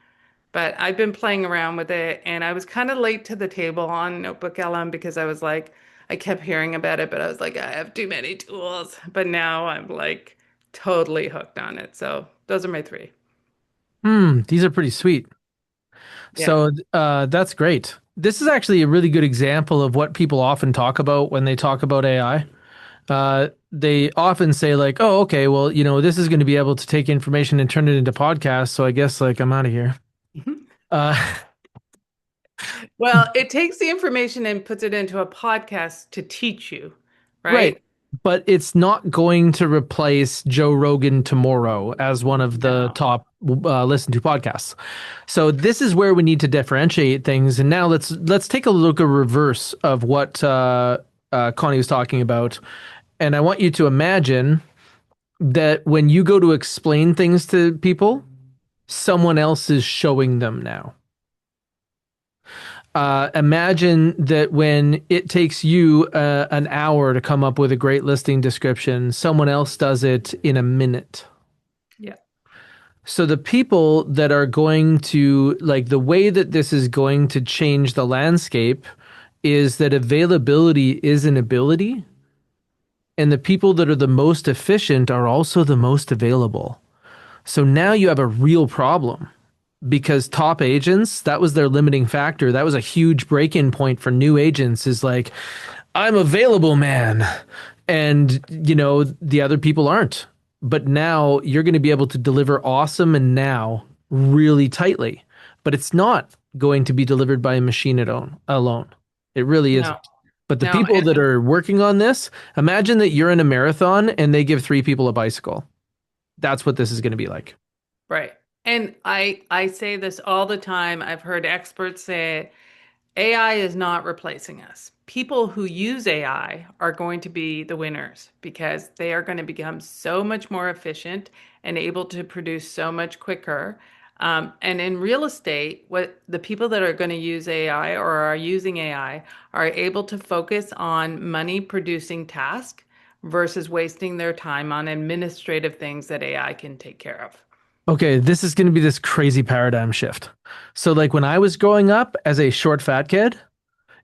But I've been playing around with it and I was kind of late to the table on NotebookLM because I was like, I kept hearing about it, but I was like, I have too many tools. But now I'm like totally hooked on it. So those are my three. These are pretty sweet. Yeah. So that's great. This is actually a really good example of what people often talk about when they talk about AI. They often say like, "Oh, okay, well, this is going to be able to take information and turn it into podcasts, so I guess like I'm out of here." Uh, Well, it takes the information and puts it into a podcast to teach you, right. right? But it's not going to replace Joe Rogan tomorrow as one of the No. top listened to podcasts. So this is where we need to differentiate things. And now let's take a look at reverse of what Connie was talking about. And I want you to imagine that when you go to explain things to people, someone else is showing them now. Imagine that when it takes you an hour to come up with a great listing description, someone else does it in a minute. Yeah. So the people that are going to like the way that this is going to change the landscape is that availability is an ability, and the people that are the most efficient are also the most available. So now you have a real problem because top agents, that was their limiting factor. That was a huge break-in point for new agents is like, I'm available, man. And, the other people aren't. But now you're going to be able to deliver awesome and now really tightly. But it's not going to be delivered by a machine alone. It really No. isn't. But the No. people that are working on this, imagine that you're in a marathon and they give three people a bicycle. That's what this is going to be like. Right. And I say this all the time. I've heard experts say AI is not replacing us. People who use AI are going to be the winners because they are going to become so much more efficient and able to produce so much quicker. And in real estate, what the people that are going to use AI or are using AI are able to focus on money producing tasks versus wasting their time on administrative things that AI can take care of. Okay, this is going to be this crazy paradigm shift. So, like when I was growing up as a short, fat kid,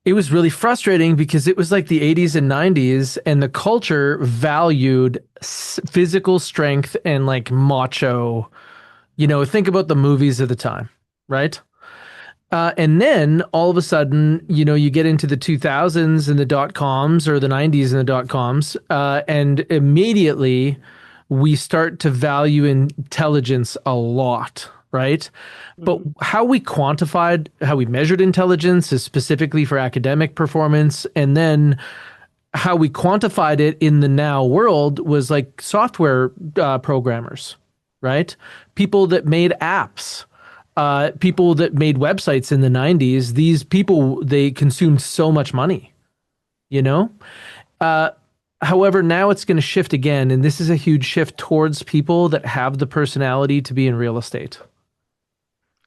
it was really frustrating because it was like the 80s and 90s, and the culture valued physical strength and like macho. Think about the movies of the time, right? And then all of a sudden, you get into the 2000s and the dot coms or the 90s and the dot coms, and immediately we start to value intelligence a lot, right? But Mhm. how we measured intelligence is specifically for academic performance. And then how we quantified it in the now world was like software programmers, right? People that made apps, people that made websites in the 90s. These people, they consumed so much money, you know? Uh, However, now it's going to shift again. And this is a huge shift towards people that have the personality to be in real estate.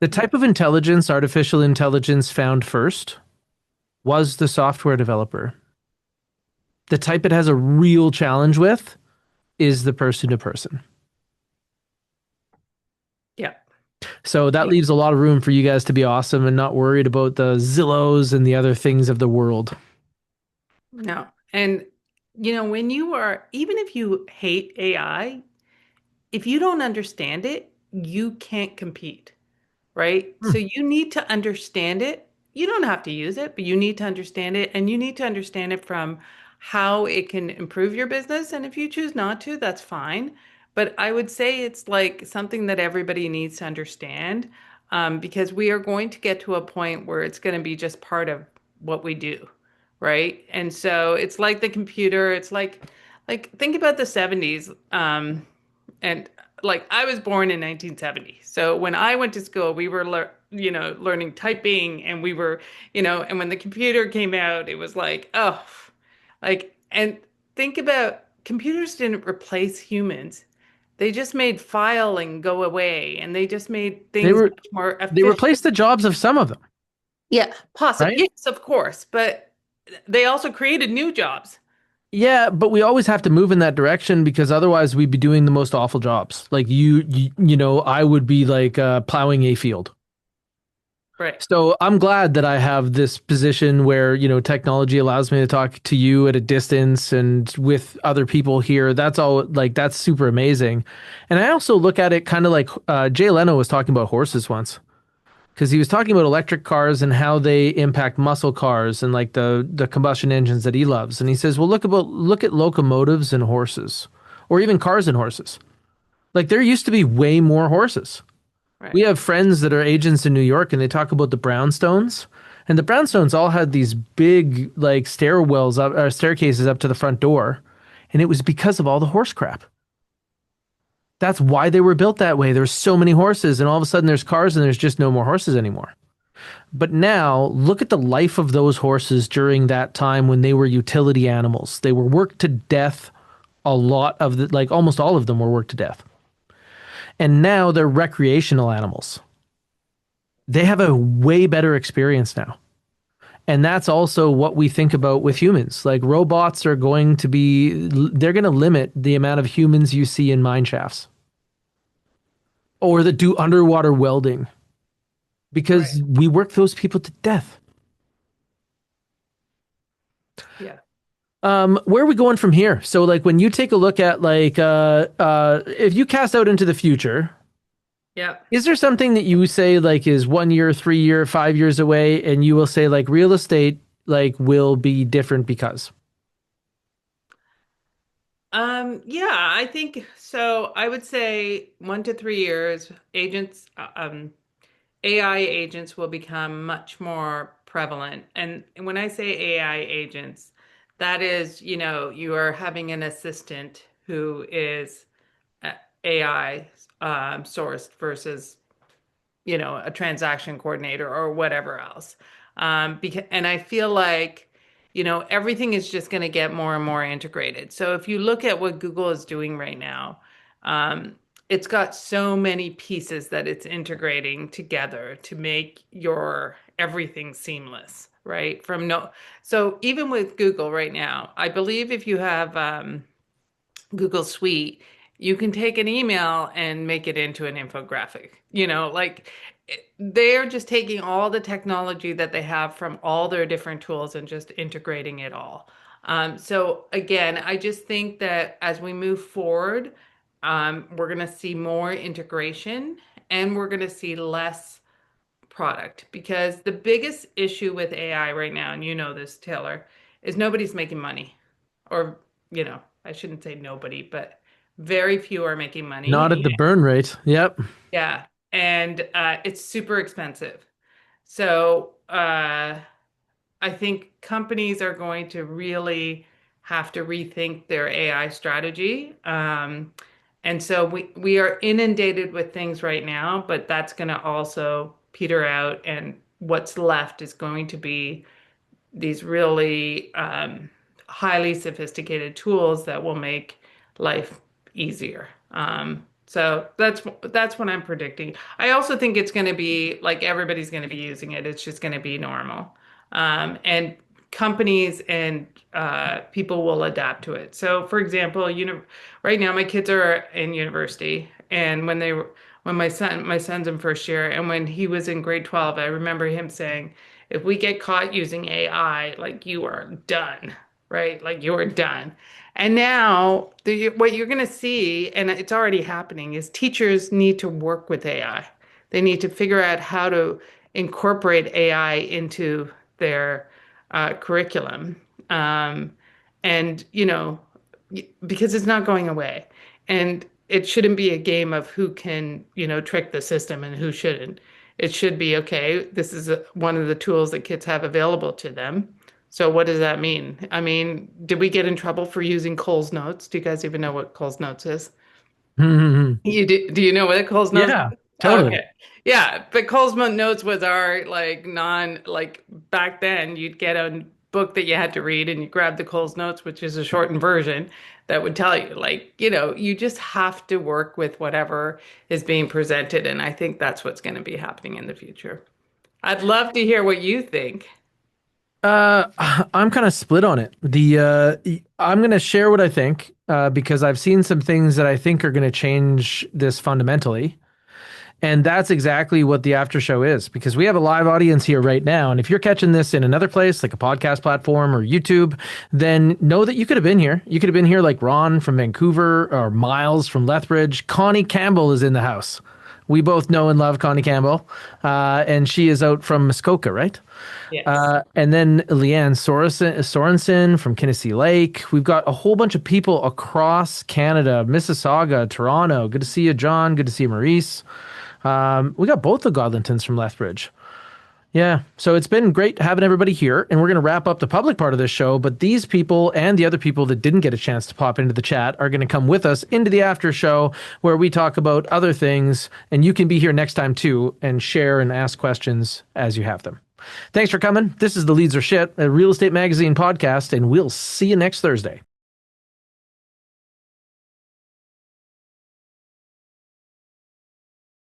The Yeah. type of intelligence artificial intelligence found first was the software developer. The type it has a real challenge with is the person to person. Yeah. So that Yeah. leaves a lot of room for you guys to be awesome and not worried about the Zillows and the other things of the world. No. And when you are, even if you hate AI, if you don't understand it, you can't compete, right? Hmm. So you need to understand it. You don't have to use it, but you need to understand it, and you need to understand it from how it can improve your business. And if you choose not to, that's fine. But I would say it's like something that everybody needs to understand, because we are going to get to a point where it's going to be just part of what we do, right? And so it's like the computer. It's like think about the 70s. And like I was born in 1970. So when I went to school, we were learning typing, and we were, and when the computer came out, it was like, oh, and think about computers didn't replace humans. they just made filing go away and they just made They things were much more they efficient. replaced the jobs of some of them, Yeah, possibly. right? Yes, of course, but they also created new jobs. Yeah, but we always have to move in that direction because otherwise we'd be doing the most awful jobs. Like I would be like plowing a field. Right. So I'm glad that I have this position where, technology allows me to talk to you at a distance and with other people here. That's all like that's super amazing. And I also look at it kind of like Jay Leno was talking about horses once because he was talking about electric cars and how they impact muscle cars and like the combustion engines that he loves. And he says, well, look at locomotives and horses, or even cars and horses. Like there used to be way more horses. We Right. have friends that are agents in New York, and they talk about the brownstones. And the brownstones all had these big like stairwells up or staircases up to the front door, and it was because of all the horse crap. That's why they were built that way. There's so many horses, and all of a sudden there's cars, and there's just no more horses anymore. But now look at the life of those horses during that time when they were utility animals. They were worked to death. A lot of the like almost all of them were worked to death, and now they're recreational animals. They have a way better experience now. And that's also what we think about with humans. Like robots are going to be, they're going to limit the amount of humans you see in mine shafts or that do underwater welding Right. because we work those people to death. Yeah. Where are we going from here? So like when you take a look at like, if you cast out into the future, Yeah. is there something that you say like is 1 year, 3 year, 5 years away, and you will say like real estate like will be different because? Yeah, I think so. I would say 1 to 3 years, AI agents will become much more prevalent. And when I say AI agents, that is, you are having an assistant who is AI sourced versus a transaction coordinator or whatever else. And I feel like, everything is just going to get more and more integrated. So if you look at what Google is doing right now, um, it's got so many pieces that it's integrating together to make your everything seamless, right? So even with Google right now, I believe if you have Google Suite, you can take an email and make it into an infographic. They're just taking all the technology that they have from all their different tools and just integrating it all. So again, I just think that as we move forward, we're going to see more integration and we're going to see less product because the biggest issue with AI right now, and you know this, Taylor, is nobody's making money. Or, I shouldn't say nobody, but very few are making Not at money. the burn rate. Yep. Yeah. And it's super expensive. So I think companies are going to really have to rethink their AI strategy. And so we are inundated with things right now, but that's going to also peter out. And what's left is going to be these really highly sophisticated tools that will make life easier. So that's what I'm predicting. I also think it's going to be like everybody's going to be using it. It's just going to be normal, and companies and people will adapt to it. So, for example, right now my kids are in university, and when my son's in first year, and when he was in grade 12, I remember him saying, if we get caught using AI, like you are done, right? Like you're done. And now what you're going to see, and it's already happening, is teachers need to work with AI. They need to figure out how to incorporate AI into their curriculum. Um, and, because it's not going away. And it shouldn't be a game of who can, trick the system and who shouldn't. It should be, okay, this is one of the tools that kids have available to them. So what does that mean? I mean, did we get in trouble for using Cole's Notes? Do you guys even know what Cole's Notes is? Do you know what Cole's Notes Yeah, is? totally. Okay. Yeah, but Cole's Notes was our like back then you'd get book that you had to read and you grabbed the Coles Notes, which is a shortened version that would tell you, like, you just have to work with whatever is being presented. And I think that's what's going to be happening in the future. I'd love to hear what you think. I'm kind of split on it. I'm going to share what I think because I've seen some things that I think are going to change this fundamentally. And that's exactly what the after show is because we have a live audience here right now. And if you're catching this in another place, like a podcast platform or YouTube, then know that you could have been here. You could have been here like Ron from Vancouver or Miles from Lethbridge. Connie Campbell is in the house. We both know and love Connie Campbell. And she is out from Muskoka, right? Yes. And then Leanne Sorensen from Kinnessee Lake. We've got a whole bunch of people across Canada, Mississauga, Toronto. Good to see you, John. Good to see you, Maurice. We got both the Godlintons from Lethbridge. Yeah, so it's been great having everybody here, and we're going to wrap up the public part of this show, but these people and the other people that didn't get a chance to pop into the chat are going to come with us into the after show where we talk about other things, and you can be here next time too and share and ask questions as you have them. Thanks for coming. This is the Leads Are Sht, a real estate magazine podcast, and we'll see you next Thursday.